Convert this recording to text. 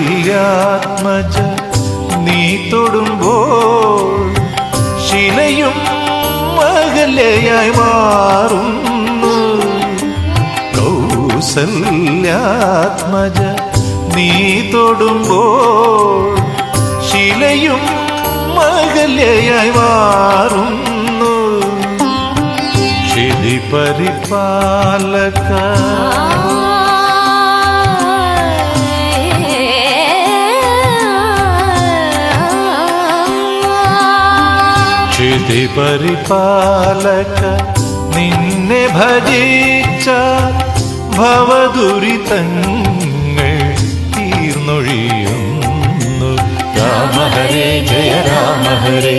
കൗസല്യാത്മജ നീ തൊടുമ്പോൾ ശിലയും അകലയായി മാറുന്നു. കൗസല്യാത്മജ നീ തൊടുമ്പോൾ ശിലയും അകലയായി മാറുന്നു. ക്ഷിതി പരിപാലക ക്ഷിതി പരിപാലക നിന്നെ ഭജിച്ച ഭവദുരിതങ്ങൾ തീർന്നൊഴിയുന്നു. രാമ ഹരേ ജയ രാമ ഹരേ